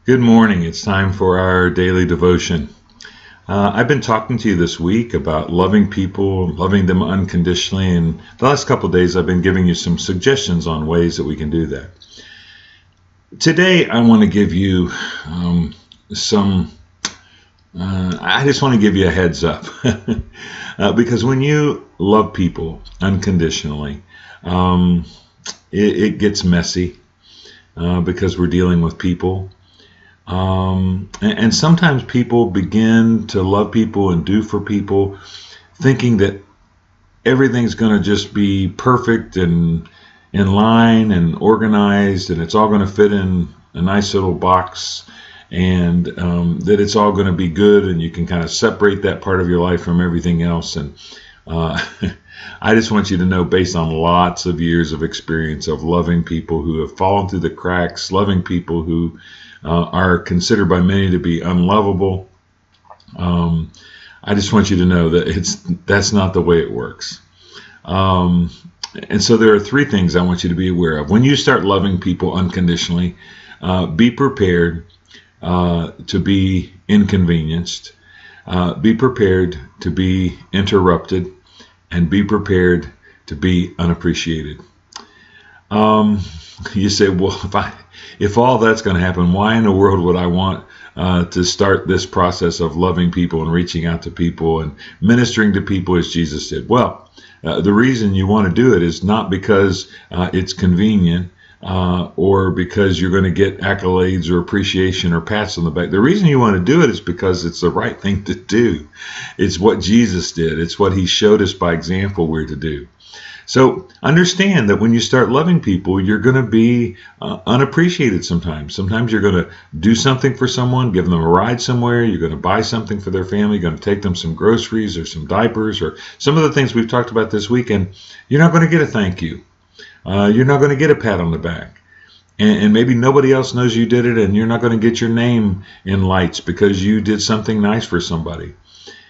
Good morning. It's time for our daily devotion. I've been talking to you this week about loving people, loving them unconditionally, and the last couple of days I've been giving you some suggestions on ways that we can do that. Today I want to give you I just want to give you a heads up because when you love people unconditionally, it gets messy because we're dealing with people. And sometimes people begin to love people and do for people thinking that everything's going to just be perfect and in line and organized, and it's all going to fit in a nice little box, and that it's all going to be good, and you can kind of separate that part of your life from everything else. And I just want you to know, based on lots of years of experience of loving people who have fallen through the cracks, loving people who are considered by many to be unlovable, I just want you to know that that's not the way it works. And so there are three things I want you to be aware of. When you start loving people unconditionally, be prepared to be inconvenienced, be prepared to be interrupted, and be prepared to be unappreciated. You say, well, if all that's going to happen, why in the world would I want to start this process of loving people and reaching out to people and ministering to people as Jesus did? Well, the reason you want to do it is not because it's convenient or because you're going to get accolades or appreciation or pats on the back. The reason you want to do it is because it's the right thing to do. It's what Jesus did. It's what he showed us by example we're to do. So understand that when you start loving people, you're going to be unappreciated sometimes. Sometimes you're going to do something for someone, give them a ride somewhere. You're going to buy something for their family. You're going to take them some groceries or some diapers or some of the things we've talked about this weekend. You're not going to get a thank you. You're not going to get a pat on the back. And maybe nobody else knows you did it, and you're not going to get your name in lights because you did something nice for somebody.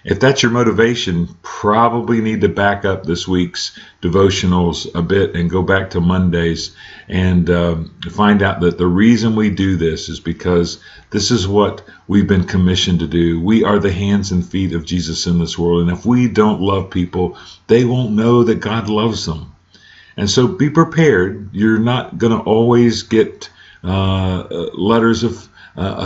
If that's your motivation, probably need to back up this week's devotionals a bit and go back to Mondays and find out that the reason we do this is because this is what we've been commissioned to do. We are the hands and feet of Jesus in this world, and if we don't love people, they won't know that God loves them. And so be prepared. You're not going to always get letters of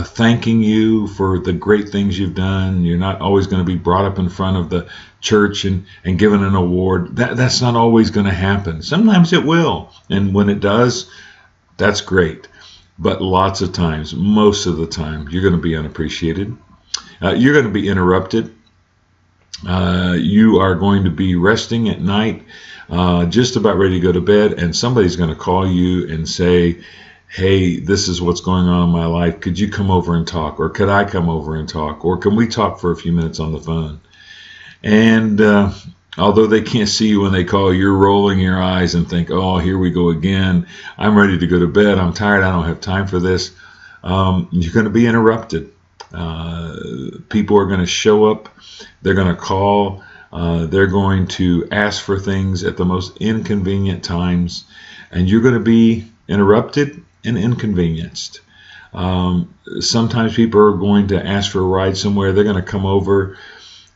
thanking you for the great things you've done. You're not always going to be brought up in front of the church and given an award. That's not always going to happen. Sometimes it will. And when it does, that's great. But lots of times, most of the time, you're going to be unappreciated. You're going to be interrupted. You are going to be resting at night, just about ready to go to bed, and somebody's going to call you and say, hey, this is what's going on in my life. Could you come over and talk? Or could I come over and talk? Or can we talk for a few minutes on the phone? And although they can't see you when they call, you're rolling your eyes and think, oh, here we go again. I'm ready to go to bed. I'm tired. I don't have time for this. You're going to be interrupted. People are going to show up. They're going to call. They're going to ask for things at the most inconvenient times. And you're going to be interrupted and inconvenienced. Sometimes people are going to ask for a ride somewhere. They're going to come over,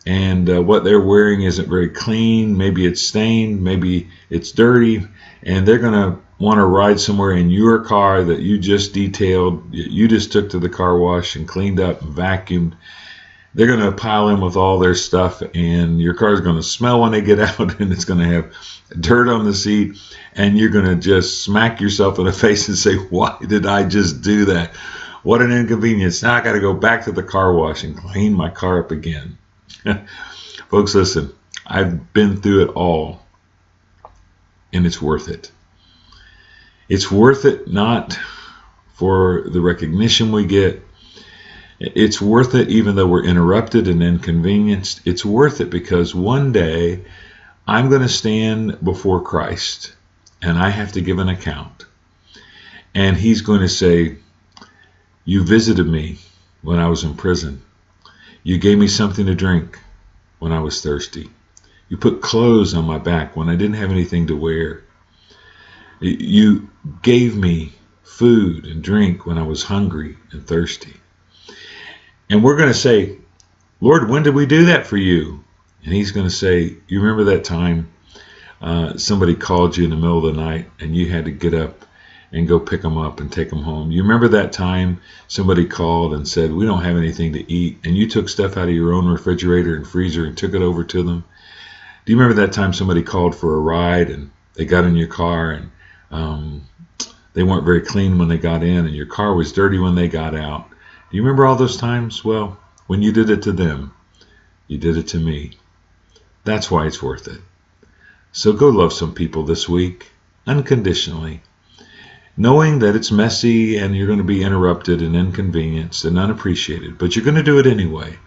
and what they're wearing isn't very clean. Maybe it's stained. Maybe it's dirty. And they're going to want to ride somewhere in your car that you just detailed. You just took to the car wash and cleaned up and vacuumed. They're going to pile in with all their stuff, and your car is going to smell when they get out, and it's going to have dirt on the seat, and you're going to just smack yourself in the face and say, why did I just do that? What an inconvenience. Now I got to go back to the car wash and clean my car up again. Folks, listen, I've been through it all, and it's worth it. It's worth it not for the recognition we get. It's worth it even though we're interrupted and inconvenienced. It's worth it because one day I'm going to stand before Christ and I have to give an account. And he's going to say, you visited me when I was in prison. You gave me something to drink when I was thirsty. You put clothes on my back when I didn't have anything to wear. You gave me food and drink when I was hungry and thirsty. And we're going to say, Lord, when did we do that for you? And he's going to say, you remember that time somebody called you in the middle of the night and you had to get up and go pick them up and take them home? You remember that time somebody called and said, we don't have anything to eat, and you took stuff out of your own refrigerator and freezer and took it over to them? Do you remember that time somebody called for a ride and they got in your car and they weren't very clean when they got in and your car was dirty when they got out? Do you remember all those times? Well, when you did it to them, you did it to me. That's why it's worth it. So go love some people this week, unconditionally, knowing that it's messy and you're going to be interrupted and inconvenienced and unappreciated, but you're going to do it anyway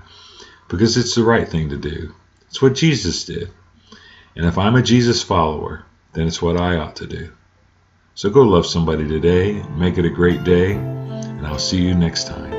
because it's the right thing to do. It's what Jesus did. And if I'm a Jesus follower, then it's what I ought to do. So go love somebody today, make it a great day, and I'll see you next time.